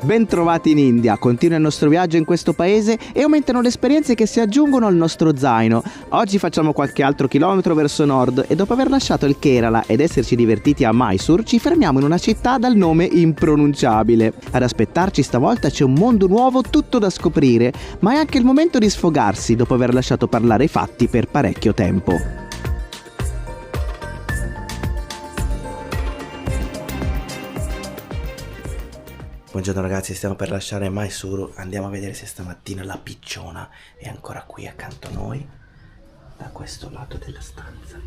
Bentrovati in India, continua il nostro viaggio in questo paese e aumentano le esperienze che si aggiungono al nostro zaino. Oggi facciamo qualche altro chilometro verso nord e dopo aver lasciato il Kerala ed esserci divertiti a Mysore ci fermiamo in una città dal nome impronunciabile. Ad aspettarci stavolta c'è un mondo nuovo tutto da scoprire, ma è anche il momento di sfogarsi dopo aver lasciato parlare i fatti per parecchio tempo. Buongiorno ragazzi, stiamo per lasciare Mysore, andiamo a vedere se stamattina la picciona è ancora qui accanto a noi, da questo lato della stanza.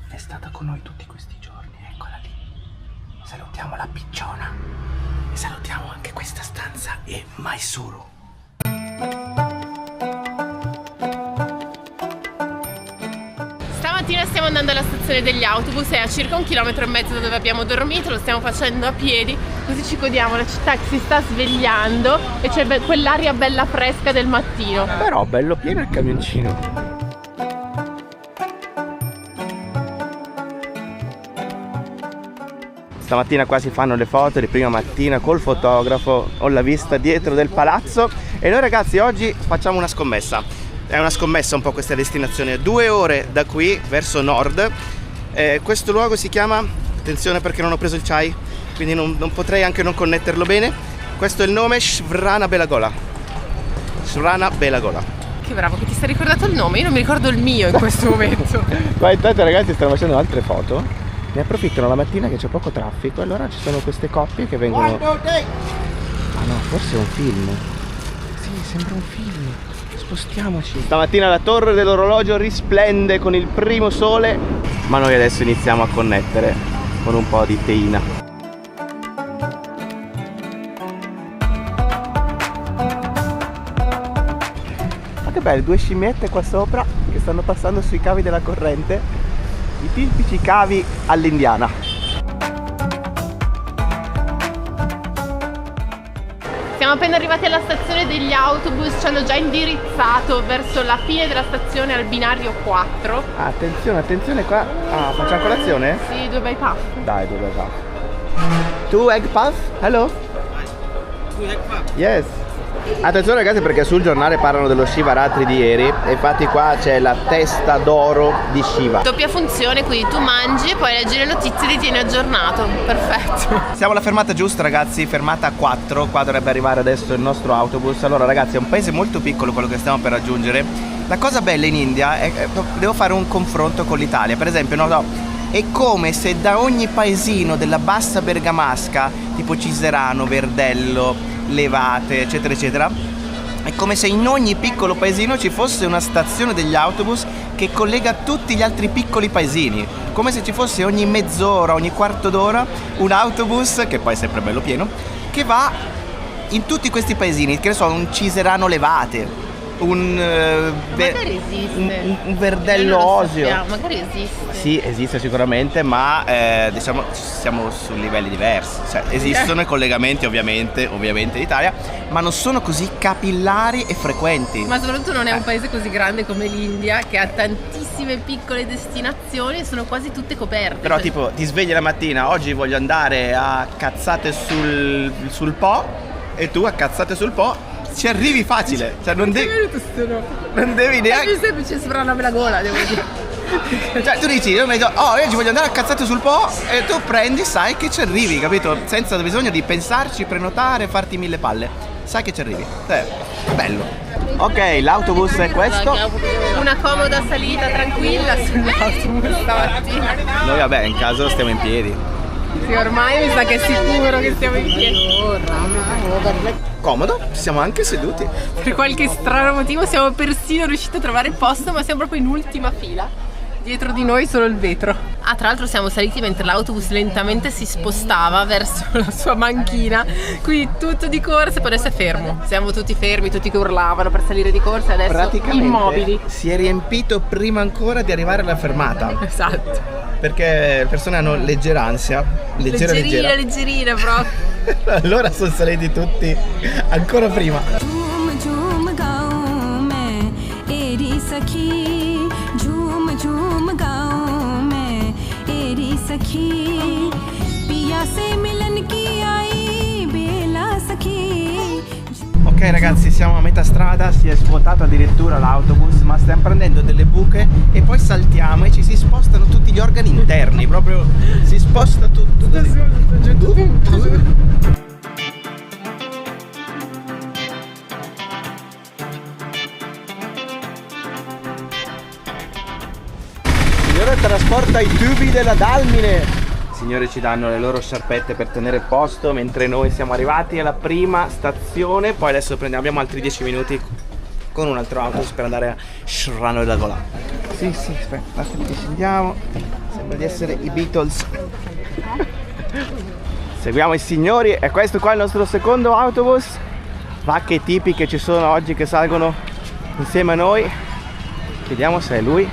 È stata con noi tutti questi giorni, eccola lì. Salutiamo la picciona e salutiamo anche questa stanza e Mysore. Stamattina stiamo andando alla stazione degli autobus, è a circa 1,5 chilometri da dove abbiamo dormito, lo stiamo facendo a piedi, così ci godiamo la città che si sta svegliando e c'è quell'aria bella fresca del mattino. Però bello pieno il camioncino. Stamattina qua si fanno le foto di prima mattina col fotografo, ho la vista dietro del palazzo e noi ragazzi oggi facciamo una scommessa. È una scommessa un po' questa destinazione, 2 ore da qui verso nord. Questo luogo si chiama, attenzione perché non ho preso il chai, quindi non potrei anche non connetterlo bene. Questo è il nome, Shravanabellagola. Shravanabellagola. Che bravo che ti sei ricordato il nome, io non mi ricordo il mio in questo momento. Qua intanto ragazzi stanno facendo altre foto, ne approfittano la mattina che c'è poco traffico, allora ci sono queste coppie che vengono... Ah no, forse è un film. Sì, sembra un film. Spostiamoci. Stamattina la torre dell'orologio risplende con il primo sole, ma noi adesso iniziamo a connettere con un po' di teina. Ma che bello, 2 scimmiette qua sopra che stanno passando sui cavi della corrente, i tipici cavi all'indiana. Siamo appena arrivati alla stazione degli autobus, ci hanno già indirizzato verso la fine della stazione al binario 4. Attenzione, attenzione qua. Ah, facciamo colazione? Sì, 2 bypass. Dai, 2 bypass. 2 egg puff? Hello? 2 egg puff? Yes. Attenzione ragazzi perché sul giornale parlano dello Shivaratri di ieri e infatti qua c'è la testa d'oro di Shiva. Doppia funzione, quindi tu mangi e poi leggi le notizie e ti tieni aggiornato. Perfetto. Siamo alla fermata giusta ragazzi, fermata 4, qua dovrebbe arrivare adesso il nostro autobus. Allora ragazzi è un paese molto piccolo quello che stiamo per raggiungere. La cosa bella in India è che devo fare un confronto con l'Italia, per esempio è come se da ogni paesino della bassa bergamasca, tipo Ciserano, Verdello, Levate, eccetera eccetera, è come se in ogni piccolo paesino ci fosse una stazione degli autobus che collega tutti gli altri piccoli paesini, come se ci fosse ogni mezz'ora, ogni quarto d'ora un autobus, che poi è sempre bello pieno, che va in tutti questi paesini, che ne so, un Ciserano Levate, un Verdello Osio. Magari esiste. Sì, esiste sicuramente, ma diciamo siamo su livelli diversi. Cioè, esistono i collegamenti ovviamente d'Italia, ma non sono così capillari e frequenti. Ma soprattutto non è un paese così grande come l'India, che ha tantissime piccole destinazioni e sono quasi tutte coperte. Però tipo ti svegli la mattina, oggi voglio andare a Cazzate sul Po, e tu a Cazzate sul Po ci arrivi facile, cioè non devi neanche... È più semplice Shravanabellagola, devo dire. Cioè tu dici, io mi dico, oh oggi voglio andare a Cazzate sul Po, e tu prendi, sai che ci arrivi, capito? Senza bisogno di pensarci, prenotare, farti 1000 palle, sai che ci arrivi. Bello. Ok, l'autobus è questo. Una comoda salita tranquilla sull'autobus stamattina. Noi vabbè, in caso stiamo in piedi. Sì, ormai mi sa che è sicuro che stiamo in piedi. Comodo, siamo anche seduti. Per qualche strano motivo siamo persino riusciti a trovare il posto, ma siamo proprio in ultima fila. Dietro di noi solo il vetro. Ah, tra l'altro siamo saliti mentre l'autobus lentamente si spostava verso la sua banchina, quindi tutto di corsa, poi adesso è fermo. Siamo tutti fermi, tutti che urlavano per salire di corsa, adesso praticamente immobili. Si è riempito prima ancora di arrivare alla fermata. Esatto. Perché le persone hanno leggera ansia. Leggerina proprio. Allora sono saliti tutti ancora prima. सखी पिया से मिलन की आई बेला सखी Ok ragazzi, siamo a metà strada, si è svuotato addirittura l'autobus, ma stiamo prendendo delle buche e poi saltiamo e ci si spostano tutti gli organi interni, proprio si sposta tutto. Signore, trasporta i tubi della Dalmine. Signore, ci danno le loro sciarpette per tenere posto mentre noi siamo arrivati alla prima stazione. Poi adesso abbiamo altri 10 minuti con un altro autobus per andare a Shrano della Gola. Sì, aspetta che scendiamo. Sembra di essere i Beatles. Seguiamo i signori e questo qua è il nostro secondo autobus. Vacche tipiche ci sono oggi che salgono insieme a noi. Vediamo se è lui.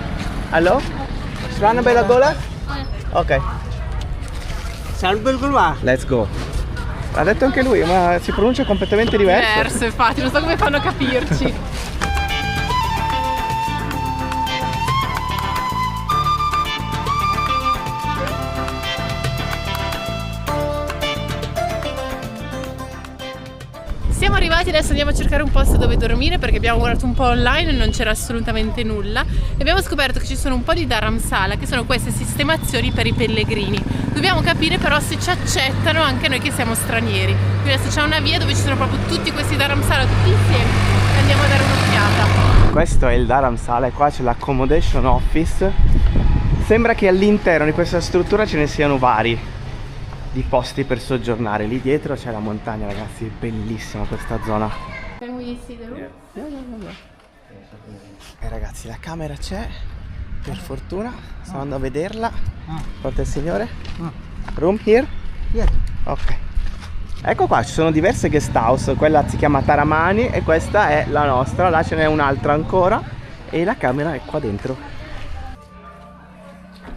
Allo? Shrano della Gola? Ok. Let's go. Ha detto anche lui, ma si pronuncia completamente diverso. Diverso, infatti, non so come fanno a capirci. Siamo arrivati, adesso andiamo a cercare un posto dove dormire perché abbiamo guardato un po' online e non c'era assolutamente nulla e abbiamo scoperto che ci sono un po' di dharamsala, che sono queste sistemazioni per i pellegrini. Dobbiamo capire però se ci accettano anche noi che siamo stranieri. Quindi adesso c'è una via dove ci sono proprio tutti questi dharamsala tutti insieme e andiamo a dare un'occhiata. Questo è il dharamsala e qua c'è l'accommodation office. Sembra che all'interno di questa struttura ce ne siano vari di posti per soggiornare. Lì dietro c'è la montagna, ragazzi, è bellissima questa zona. Can we see the room? E ragazzi, la camera c'è, per fortuna, stiamo andando a vederla. Porta il signore. Room here? Ok. Ecco qua, ci sono diverse guest house, quella si chiama Taramani e questa è la nostra, là ce n'è un'altra ancora e la camera è qua dentro.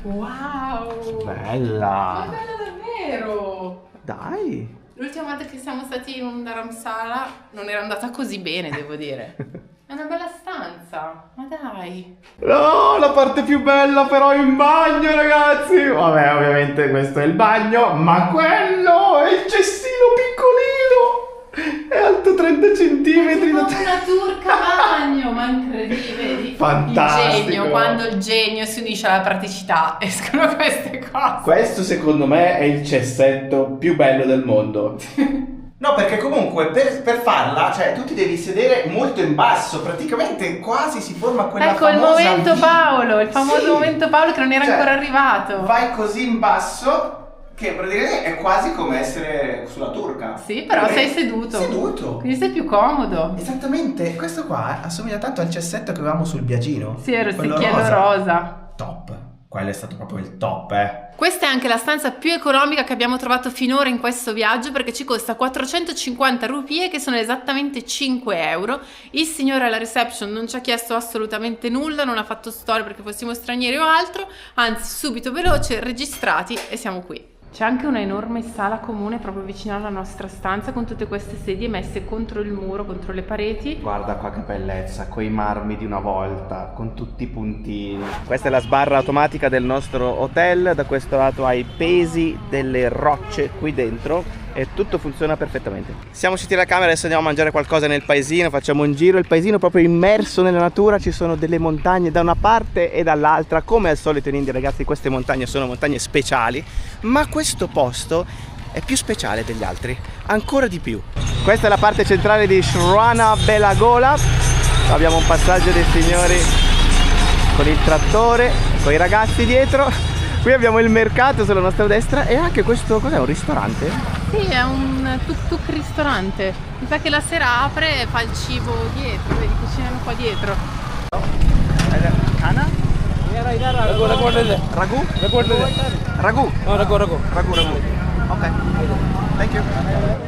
Wow! Bella! Ma bella davvero! Dai! L'ultima volta che siamo stati in un dharamsala non era andata così bene, devo dire. È una bella stanza, ma dai! No, la parte più bella però è in bagno, ragazzi! Vabbè, ovviamente questo è il bagno, ma quello è il cestino piccolino! È alto 30 centimetri! Ma una turca bagno, ma incredibile! Vedi? Fantastico! Il genio, quando il genio si unisce alla praticità, escono queste cose! Questo secondo me è il cessetto più bello del mondo. No, perché comunque per farla, cioè tu ti devi sedere molto in basso, praticamente quasi si forma quella ecco il famosa momento V. Paolo, il famoso Sì. momento Paolo che non era Cioè, ancora arrivato. Vai così in basso che praticamente è quasi come essere sulla turca. Sì, però sei seduto. Seduto. Quindi sei più comodo. Esattamente, questo qua assomiglia tanto al cessetto che avevamo sul Biagino. Sì, era il Quello secchiello rosa. Top. Quello è stato proprio il top, Questa è anche la stanza più economica che abbiamo trovato finora in questo viaggio perché ci costa 450 rupie che sono esattamente 5 euro. Il signore alla reception non ci ha chiesto assolutamente nulla, non ha fatto storie perché fossimo stranieri o altro, anzi subito veloce, registrati e siamo qui. C'è anche una enorme sala comune proprio vicino alla nostra stanza con tutte queste sedie messe contro il muro, contro le pareti. Guarda qua che bellezza, coi marmi di una volta, con tutti i puntini. Questa è la sbarra automatica del nostro hotel, da questo lato hai i pesi delle rocce qui dentro e tutto funziona perfettamente. Siamo usciti dalla camera, adesso andiamo a mangiare qualcosa nel paesino, facciamo un giro, il paesino è proprio immerso nella natura, ci sono delle montagne da una parte e dall'altra, come al solito in India ragazzi queste montagne sono montagne speciali, ma questo posto è più speciale degli altri, ancora di più. Questa è la parte centrale di Shrana Belagola, abbiamo un passaggio dei signori con il trattore, con i ragazzi dietro. Qui abbiamo il mercato sulla nostra destra e anche questo, cos'è, un ristorante? Sì, è un tuk-tuk ristorante. Mi sa che la sera apre e fa il cibo dietro, vedi, cucinano qua dietro. Kana? Ragù? Ragù? No, ragù. Ok, thank you.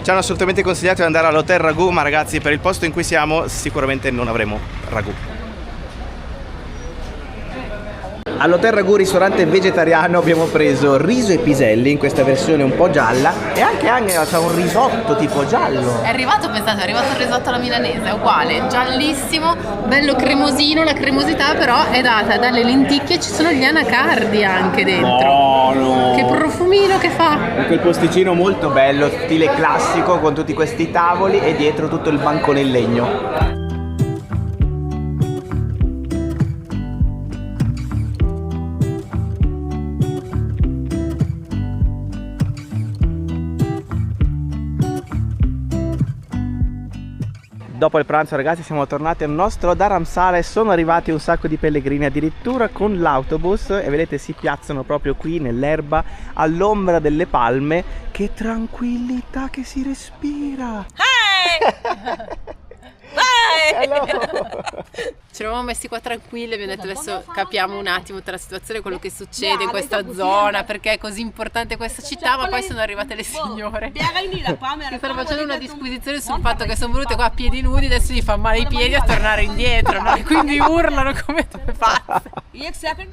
Ci hanno assolutamente consigliato di andare all'hotel Ragù, ma ragazzi per il posto in cui siamo sicuramente non avremo ragù. All'Hotel Ragù ristorante vegetariano abbiamo preso riso e piselli in questa versione un po' gialla e anche Angela c'ha un risotto tipo giallo. È arrivato, pensate, è arrivato il risotto alla milanese, è uguale, giallissimo, bello cremosino, la cremosità però è data dalle lenticchie, ci sono gli anacardi anche dentro. Buono! Che profumino che fa! Quel posticino molto bello, stile classico con tutti questi tavoli e dietro tutto il bancone in legno. Dopo il pranzo ragazzi siamo tornati al nostro Dharamsala e sono arrivati un sacco di pellegrini addirittura con l'autobus e vedete si piazzano proprio qui nell'erba all'ombra delle palme. Che tranquillità che si respira! Ci eravamo messi qua tranquilli e abbiamo detto adesso capiamo un attimo tutta la situazione, quello che succede in questa zona, perché è così importante questa città, ma poi sono arrivate le signore che stanno facendo una disquisizione sul fatto che sono venute qua a piedi nudi, adesso gli fa male i piedi a tornare indietro, no? E quindi urlano come due pazze.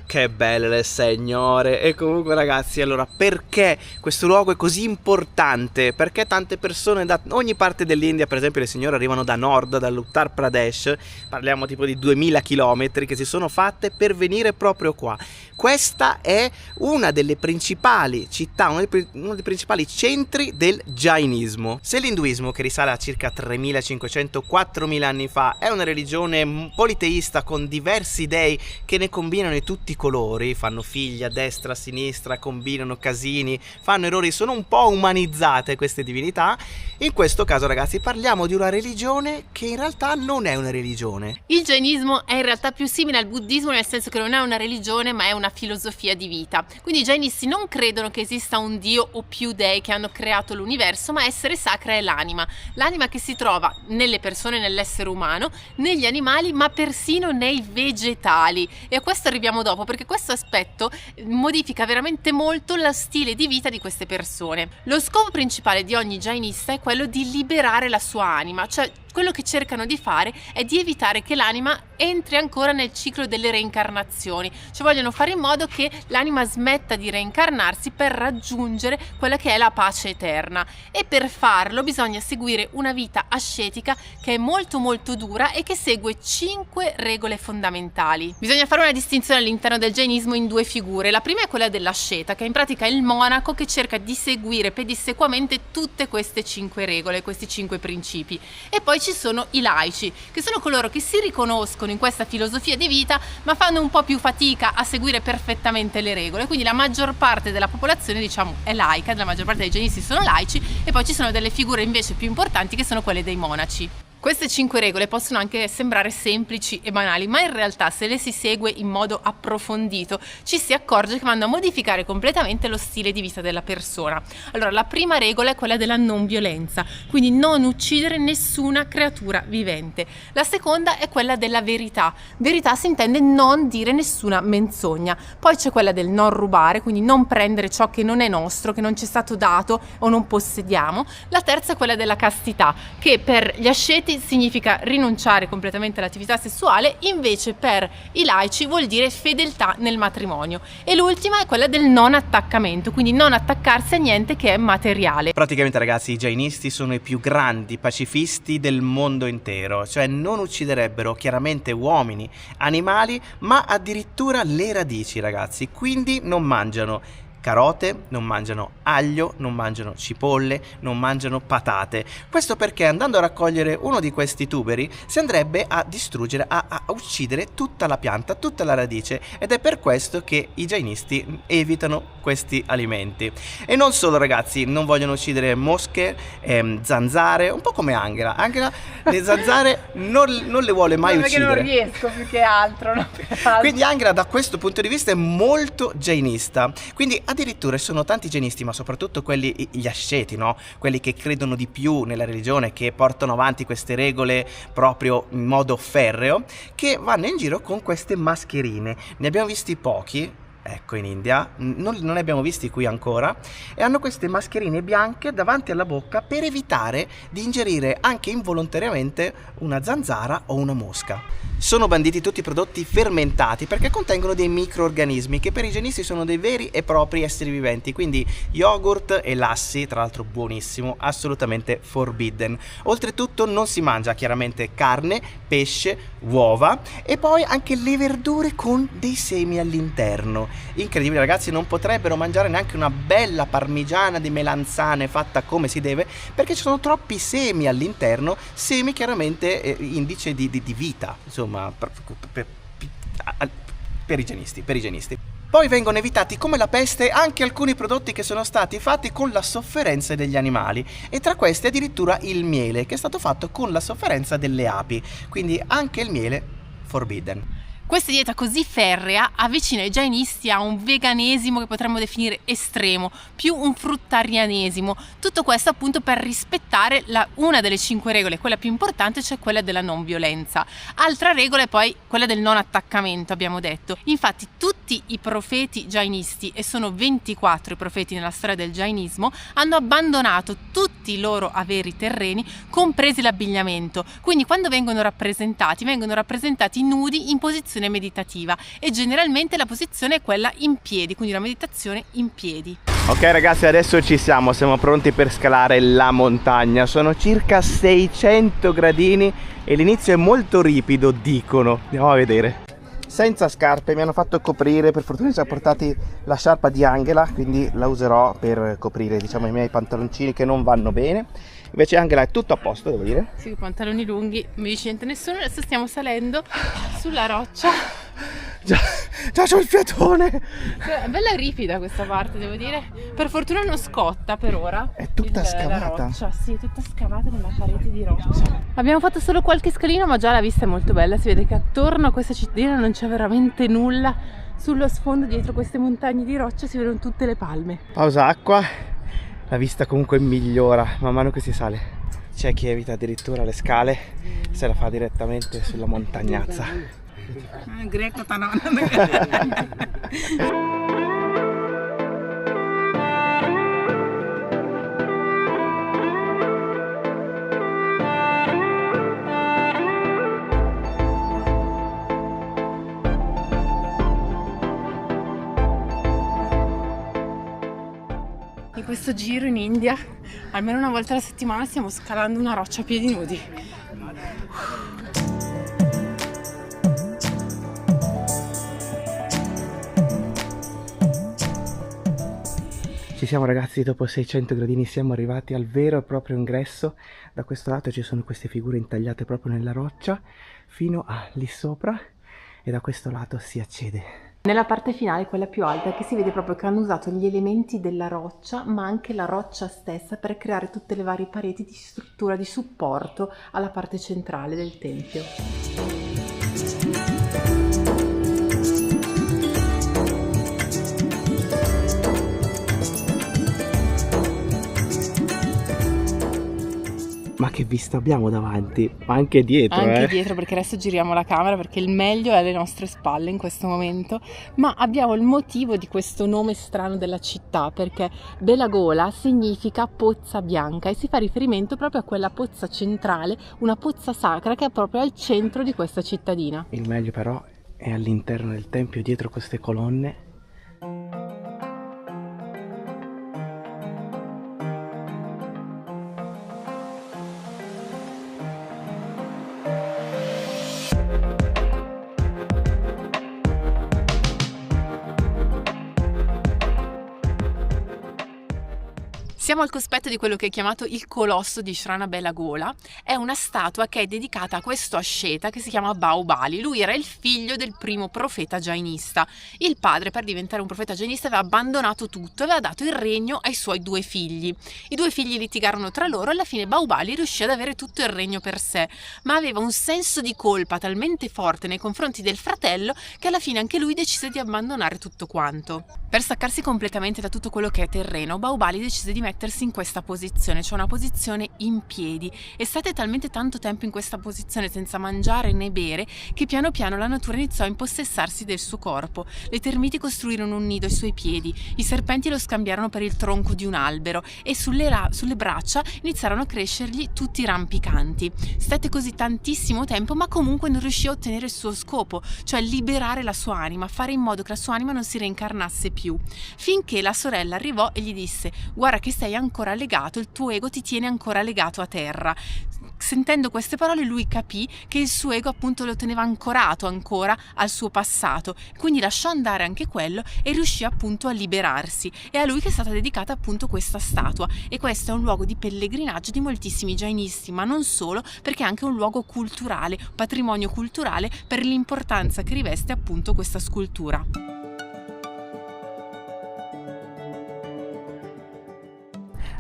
Che belle le signore! E comunque ragazzi, allora perché questo luogo è così importante? Perché tante persone da ogni parte dell'India, per esempio le signore arrivano da nord, dall'Uttar Pradesh, parliamo tipo di 2000 chilometri che si sono fatte per venire proprio qua. Questa è una delle principali città, uno dei principali centri del Jainismo. Se l'induismo, che risale a circa 3500-4000 anni fa, è una religione politeista con diversi dei che ne combinano di tutti i colori, fanno figli a destra, a sinistra, combinano casini, fanno errori, sono un po' umanizzate queste divinità. In questo caso ragazzi parliamo di una religione che in realtà non è una religione. Il Jainismo è in realtà più simile al buddismo, nel senso che non è una religione ma è una filosofia di vita. Quindi i jainisti non credono che esista un dio o più dei che hanno creato l'universo, ma essere sacra è l'anima che si trova nelle persone, nell'essere umano, negli animali, ma persino nei vegetali. E a questo arriviamo dopo, perché questo aspetto modifica veramente molto lo stile di vita di queste persone. Lo scopo principale di ogni jainista è quello di liberare la sua anima, cioè quello che cercano di fare è di evitare che l'anima entri ancora nel ciclo delle reincarnazioni, cioè vogliono fare in modo che l'anima smetta di reincarnarsi per raggiungere quella che è la pace eterna, e per farlo bisogna seguire una vita ascetica che è molto molto dura e che segue 5 regole fondamentali. Bisogna fare una distinzione all'interno del jainismo in 2 figure. La prima è quella dell'asceta, che in pratica è il monaco che cerca di seguire pedissequamente tutte queste 5 regole, questi 5 principi, e poi ci sono i laici, che sono coloro che si riconoscono in questa filosofia di vita ma fanno un po' più fatica a seguire perfettamente le regole. Quindi la maggior parte della popolazione, diciamo, è laica, la maggior parte dei jainisti sono laici, e poi ci sono delle figure invece più importanti che sono quelle dei monaci. Queste 5 regole possono anche sembrare semplici e banali, ma in realtà se le si segue in modo approfondito ci si accorge che vanno a modificare completamente lo stile di vita della persona. Allora, la prima regola è quella della non violenza, quindi non uccidere nessuna creatura vivente. La seconda è quella della verità. Verità si intende non dire nessuna menzogna. Poi c'è quella del non rubare, quindi non prendere ciò che non è nostro, che non ci è stato dato o non possediamo. La terza è quella della castità, che per gli asceti significa rinunciare completamente all'attività sessuale, invece per i laici vuol dire fedeltà nel matrimonio. E l'ultima è quella del non attaccamento, quindi non attaccarsi a niente che è materiale. Praticamente ragazzi, i jainisti sono i più grandi pacifisti del mondo intero, cioè non ucciderebbero chiaramente uomini, animali, ma addirittura le radici ragazzi, quindi non mangiano carote, non mangiano aglio, non mangiano cipolle, non mangiano patate. Questo perché andando a raccogliere uno di questi tuberi si andrebbe a distruggere, a uccidere tutta la pianta, tutta la radice, ed è per questo che i jainisti evitano questi alimenti. E non solo ragazzi, non vogliono uccidere mosche, zanzare, un po' come Angela. Angela le zanzare non le vuole mai uccidere. Perché non riesco più che altro, no? Quindi Angela da questo punto di vista è molto jainista. Quindi addirittura sono tanti jainisti, ma soprattutto quelli, gli asceti, no? Quelli che credono di più nella religione, che portano avanti queste regole proprio in modo ferreo, che vanno in giro con queste mascherine. Ne abbiamo visti pochi, ecco, in India, non ne abbiamo visti qui ancora, e hanno queste mascherine bianche davanti alla bocca per evitare di ingerire anche involontariamente una zanzara o una mosca. Sono banditi tutti i prodotti fermentati perché contengono dei microrganismi che per i igienisti sono dei veri e propri esseri viventi, quindi yogurt e lassi, tra l'altro buonissimo, assolutamente forbidden. Oltretutto non si mangia chiaramente carne, pesce, uova e poi anche le verdure con dei semi all'interno. Incredibile ragazzi, non potrebbero mangiare neanche una bella parmigiana di melanzane fatta come si deve perché ci sono troppi semi all'interno, semi chiaramente indice di vita, insomma per igienisti. Poi vengono evitati come la peste anche alcuni prodotti che sono stati fatti con la sofferenza degli animali e tra questi addirittura il miele che è stato fatto con la sofferenza delle api, quindi anche il miele forbidden. Questa dieta così ferrea avvicina i jainisti a un veganesimo che potremmo definire estremo, più un fruttarianesimo. Tutto questo appunto per rispettare una delle 5 regole, quella più importante, cioè quella della non violenza. Altra regola è poi quella del non attaccamento, abbiamo detto. Infatti tutti i profeti jainisti, e sono 24 i profeti nella storia del jainismo, hanno abbandonato tutti i loro averi terreni, compresi l'abbigliamento. Quindi quando vengono rappresentati nudi in posizione meditativa e generalmente la posizione è quella in piedi, quindi una meditazione in piedi. Ok ragazzi, adesso siamo pronti per scalare la montagna. Sono circa 600 gradini e l'inizio è molto ripido, dicono. Andiamo a vedere. Senza scarpe, mi hanno fatto coprire, per fortuna ci ha portati la sciarpa di Angela, quindi la userò per coprire diciamo i miei pantaloncini che non vanno bene. Invece Angela è tutto a posto, devo dire. Sì, pantaloni lunghi, non mi dice niente nessuno. Adesso stiamo salendo sulla roccia. Già c'ho il fiatone. È bella ripida questa parte, devo dire. Per fortuna non scotta per ora. È tutta scavata. La roccia, sì, è tutta scavata nella parete di roccia. Abbiamo fatto solo qualche scalino, ma già la vista è molto bella. Si vede che attorno a questa cittadina non c'è veramente nulla. Sullo sfondo, dietro queste montagne di roccia, si vedono tutte le palme. Pausa acqua. La vista comunque migliora man mano che si sale. C'è chi evita addirittura le scale, se la fa direttamente sulla montagnazza. Greco In questo giro in India, almeno una volta alla settimana, stiamo scalando una roccia a piedi nudi. Ci siamo ragazzi, dopo 600 gradini siamo arrivati al vero e proprio ingresso. Da questo lato ci sono queste figure intagliate proprio nella roccia, fino a lì sopra, e da questo lato si accede. Nella parte finale, quella più alta, che si vede proprio che hanno usato gli elementi della roccia, ma anche la roccia stessa, per creare tutte le varie pareti di struttura, di supporto alla parte centrale del tempio. Ma che vista abbiamo davanti, ma anche dietro. Anche dietro, perché adesso giriamo la camera perché il meglio è alle nostre spalle in questo momento. Ma abbiamo il motivo di questo nome strano della città, perché Belagola significa pozza bianca e si fa riferimento proprio a quella pozza centrale, una pozza sacra che è proprio al centro di questa cittadina. Il meglio però è all'interno del tempio, dietro queste colonne. Siamo al cospetto di quello che è chiamato il colosso di Srana Belagola. È una statua che è dedicata a questo asceta che si chiama Bahubali. Lui era il figlio del primo profeta jainista. Il padre, per diventare un profeta jainista, aveva abbandonato tutto e aveva dato il regno ai suoi 2 figli. I 2 figli litigarono tra loro e alla fine Bahubali riuscì ad avere tutto il regno per sé, ma aveva un senso di colpa talmente forte nei confronti del fratello che alla fine anche lui decise di abbandonare tutto quanto. Per staccarsi completamente da tutto quello che è terreno, Bahubali decise di mettere mettersi in questa posizione, cioè una posizione in piedi, e state talmente tanto tempo in questa posizione senza mangiare né bere che piano piano la natura iniziò a impossessarsi del suo corpo. Le termiti costruirono un nido ai suoi piedi, i serpenti lo scambiarono per il tronco di un albero e sulle braccia iniziarono a crescergli tutti i rampicanti. Stette così tantissimo tempo, ma comunque non riuscì a ottenere il suo scopo, cioè liberare la sua anima, fare in modo che la sua anima non si reincarnasse più, finché la sorella arrivò e gli disse: guarda che sei ancora legato, il tuo ego ti tiene ancora legato a terra. Sentendo queste parole lui capì che il suo ego appunto lo teneva ancorato ancora al suo passato, quindi lasciò andare anche quello e riuscì appunto a liberarsi. È a lui che è stata dedicata appunto questa statua, e questo è un luogo di pellegrinaggio di moltissimi jainisti, ma non solo, perché è anche un luogo culturale, patrimonio culturale, per l'importanza che riveste appunto questa scultura.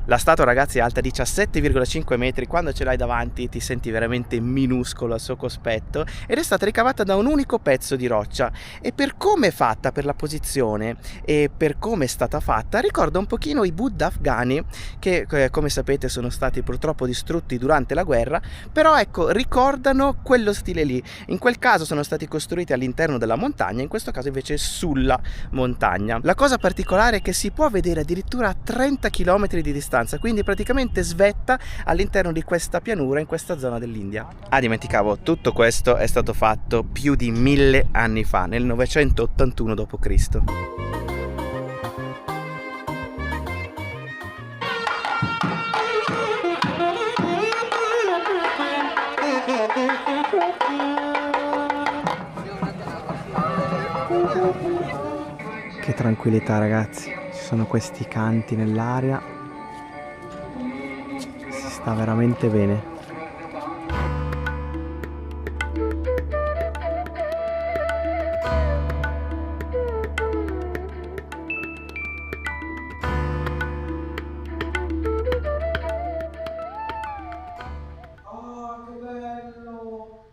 La statua, ragazzi, è alta 17,5 metri, quando ce l'hai davanti ti senti veramente minuscolo al suo cospetto, ed è stata ricavata da un unico pezzo di roccia, e per come è fatta, per la posizione e per come è stata fatta, ricorda un pochino i Buddha afghani che come sapete sono stati purtroppo distrutti durante la guerra, però ecco, ricordano quello stile lì. In quel caso sono stati costruiti all'interno della montagna, in questo caso invece sulla montagna. La cosa particolare è che si può vedere addirittura a 30 km di distanza, quindi praticamente svetta all'interno di questa pianura in questa zona dell'India. Ah, dimenticavo, tutto questo è stato fatto più di 1000 anni fa, nel 981 d.C. Che tranquillità, ragazzi, ci sono questi canti nell'aria. Sta veramente bene. Oh, che bello!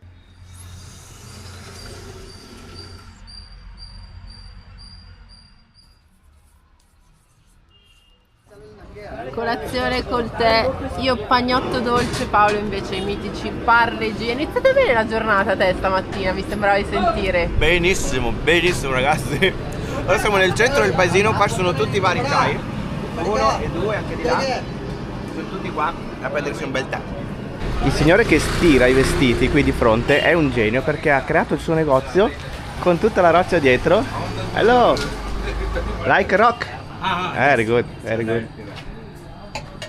Colazione col tè, io pagnotto dolce, Paolo invece i mitici parleggi. È iniziata bene la giornata te stamattina, mi sembrava di sentire. Benissimo, benissimo, ragazzi. Ora siamo nel centro del paesino, qua ci sono tutti i vari chai, 1 e 2 anche di là, sono tutti qua a prendersi un bel tè. Il signore che stira i vestiti qui di fronte è un genio, perché ha creato il suo negozio con tutta la roccia dietro. Hello, like rock. Very good, very good.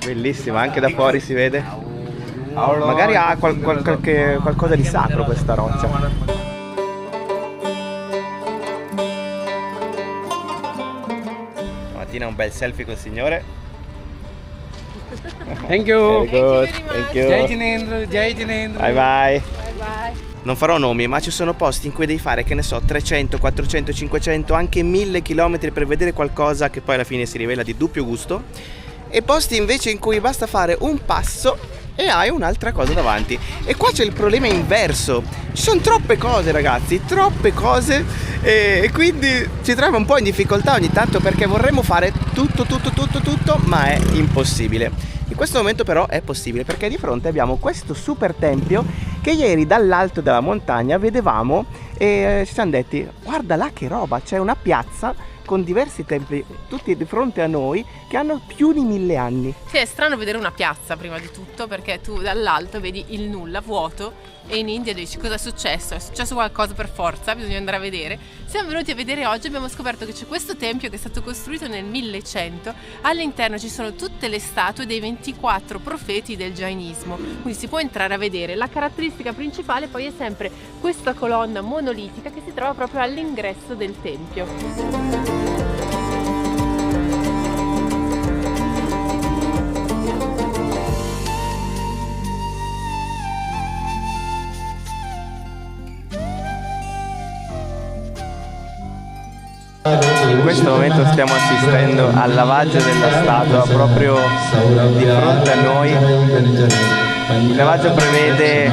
Bellissima, anche da fuori si vede. Magari ha qualcosa di sacro questa roccia. Stamattina un bel selfie col signore. Thank you. Very good, thank you. Jai Jinendra, Jai Jinendra. Bye bye. Bye bye. Non farò nomi, ma ci sono posti in cui devi fare, che ne so, 300, 400, 500, anche 1000 km per vedere qualcosa che poi alla fine si rivela di doppio gusto, e posti invece in cui basta fare un passo e hai un'altra cosa davanti. E qua c'è il problema inverso, ci sono troppe cose, ragazzi, troppe cose, e quindi ci troviamo un po' in difficoltà ogni tanto, perché vorremmo fare tutto, ma è impossibile. In questo momento però è possibile, perché di fronte abbiamo questo super tempio che ieri dall'alto della montagna vedevamo, e ci siamo detti: guarda là che roba, c'è una piazza con diversi templi tutti di fronte a noi che hanno più di 1000 anni. Sì, è strano vedere una piazza prima di tutto, perché tu dall'alto vedi il nulla, vuoto, e in India dici: cosa è successo? È successo qualcosa per forza, bisogna andare a vedere. Siamo venuti a vedere oggi, abbiamo scoperto che c'è questo tempio che è stato costruito nel 1100, all'interno ci sono tutte le statue dei 24 profeti del Jainismo, quindi si può entrare a vedere. La caratteristica principale poi è sempre questa colonna monolitica che si trova proprio all'ingresso del tempio. In questo momento stiamo assistendo al lavaggio della statua proprio di fronte a noi. Il lavaggio prevede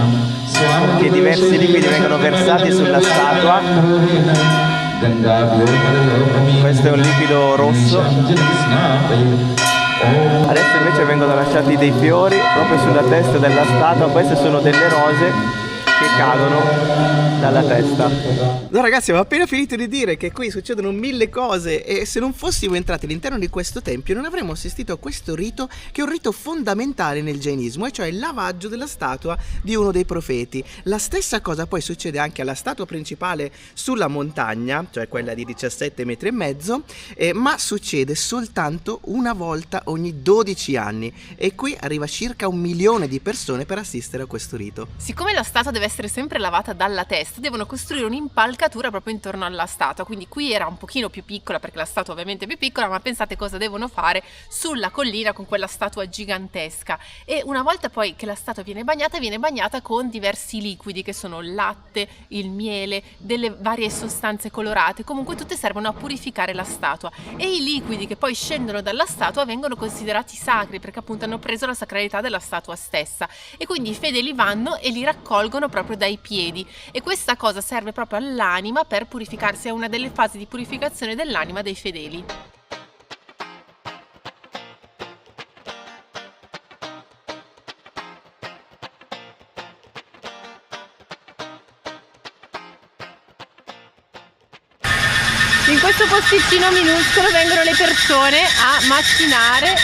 che diversi liquidi vengono versati sulla statua. Questo è un liquido rosso Adesso invece vengono lasciati dei fiori proprio sulla testa della statua. Queste sono delle rose che cadono dalla testa. No ragazzi, avevo appena finito di dire che qui succedono mille cose e se non fossimo entrati all'interno di questo tempio non avremmo assistito a questo rito, che è un rito fondamentale nel jainismo, e cioè il lavaggio della statua di uno dei profeti. La stessa cosa poi succede anche alla statua principale sulla montagna, cioè quella di 17 metri e mezzo, ma succede soltanto una volta ogni 12 anni e qui arriva circa 1 milione di persone per assistere a questo rito. Siccome la statua deve essere sempre lavata dalla testa, devono costruire un'impalcatura proprio intorno alla statua, quindi qui era un pochino più piccola perché la statua ovviamente è più piccola, ma pensate cosa devono fare sulla collina con quella statua gigantesca. E una volta poi che la statua viene bagnata con diversi liquidi che sono il latte, il miele, delle varie sostanze colorate, comunque tutte servono a purificare la statua, e i liquidi che poi scendono dalla statua vengono considerati sacri perché appunto hanno preso la sacralità della statua stessa, e quindi i fedeli vanno e li raccolgono proprio dai piedi, e questa cosa serve proprio all'anima per purificarsi, è una delle fasi di purificazione dell'anima dei fedeli. In questo posticino minuscolo vengono le persone a macinare,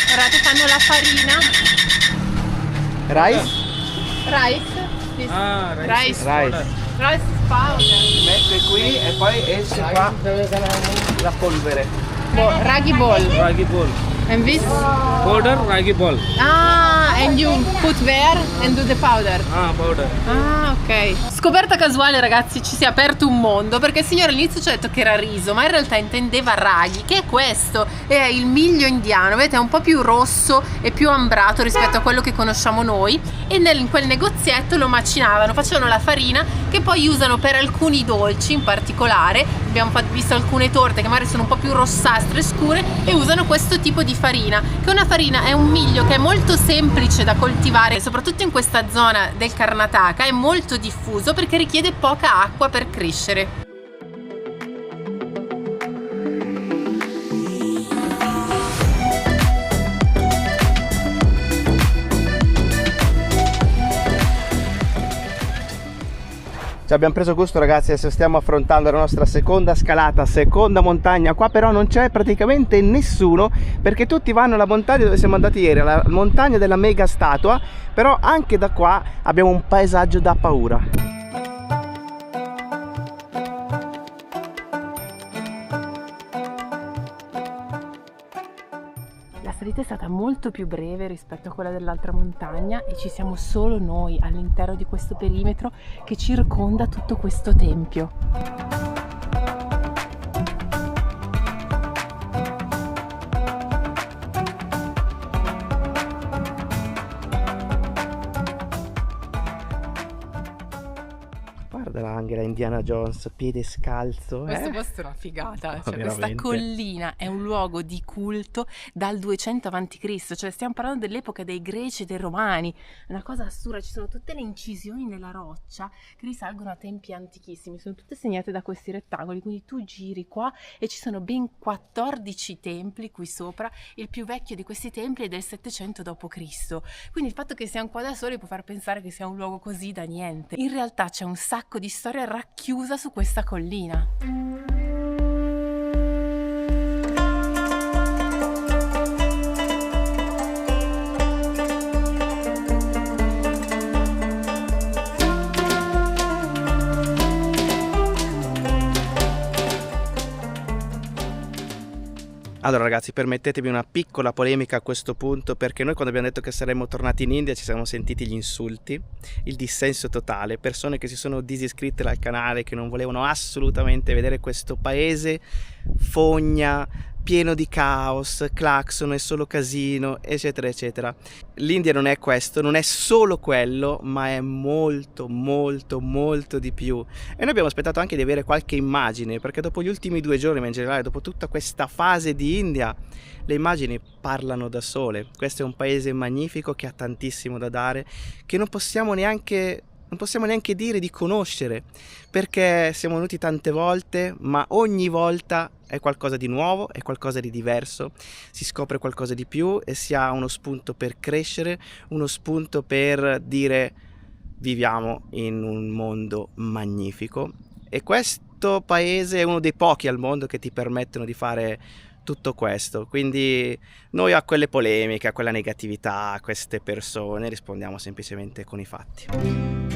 guardate, fanno la farina. Rice? Rice? Rice Rice. powder. Mette qui e poi esce qua la polvere. Ragi ball. Ragi ball. And this? Powder, ragi ball. Ah, and you put there and do the powder. Powder. Ah, ok. Scoperta casuale, ragazzi, ci si è aperto un mondo, perché il signore all'inizio ci ha detto che era riso, ma in realtà intendeva raghi, che è questo, è il miglio indiano, vedete, è un po' più rosso e più ambrato rispetto a quello che conosciamo noi, e in quel negozietto lo macinavano, facevano la farina che poi usano per alcuni dolci in particolare. Abbiamo visto alcune torte che magari sono un po' più rossastre e scure e usano questo tipo di farina, che è una farina, è un miglio che è molto semplice da coltivare, soprattutto in questa zona del Karnataka, è molto diffuso perché richiede poca acqua per crescere. Ci abbiamo preso gusto ragazzi, adesso stiamo affrontando la nostra seconda scalata, seconda montagna. Qua però non c'è praticamente nessuno perché tutti vanno alla montagna dove siamo andati ieri, alla montagna della mega statua, però anche da qua abbiamo un paesaggio da paura. La salita è stata molto più breve rispetto a quella dell'altra montagna e ci siamo solo noi all'interno di questo perimetro che circonda tutto questo tempio. Guarda anche la Indiana Jones, piede scalzo. Questo posto è una figata, cioè questa Veramente. collina è un luogo di culto dal 200 a.C., cioè stiamo parlando dell'epoca dei Greci e dei Romani, è una cosa assurda, ci sono tutte le incisioni nella roccia che risalgono a tempi antichissimi, sono tutte segnate da questi rettangoli, quindi tu giri qua e ci sono ben 14 templi qui sopra, il più vecchio di questi templi è del 700 d.C., quindi il fatto che siamo qua da soli può far pensare che sia un luogo così da niente, in realtà c'è un sacco di storia racchiusa su questa collina. Allora ragazzi, permettetemi una piccola polemica a questo punto, perché noi quando abbiamo detto che saremmo tornati in India ci siamo sentiti gli insulti, il dissenso totale, persone che si sono disiscritte dal canale, che non volevano assolutamente vedere questo paese fogna, pieno di caos, clacson, è solo casino, eccetera eccetera. L'India non è questo, non è solo quello, ma è molto molto molto di più. E noi abbiamo aspettato anche di avere qualche immagine, perché dopo gli ultimi 2 giorni, ma in generale dopo tutta questa fase di India, le immagini parlano da sole. Questo è un paese magnifico che ha tantissimo da dare, che non possiamo neanche dire di conoscere, perché siamo venuti tante volte, ma ogni volta è qualcosa di nuovo, è qualcosa di diverso, si scopre qualcosa di più e si ha uno spunto per crescere, uno spunto per dire viviamo in un mondo magnifico, e questo paese è uno dei pochi al mondo che ti permettono di fare tutto questo. Quindi noi a quelle polemiche, a quella negatività, a queste persone rispondiamo semplicemente con i fatti.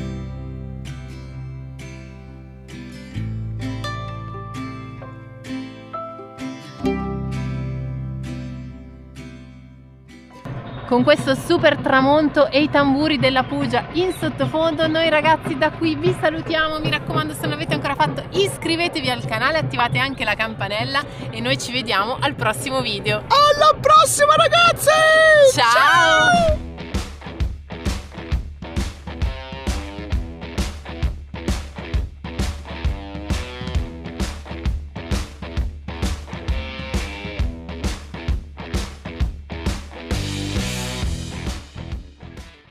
Con questo super tramonto e i tamburi della Puglia in sottofondo, noi ragazzi da qui vi salutiamo. Mi raccomando, se non l'avete ancora fatto, iscrivetevi al canale, attivate anche la campanella e noi ci vediamo al prossimo video. Alla prossima ragazzi! Ciao!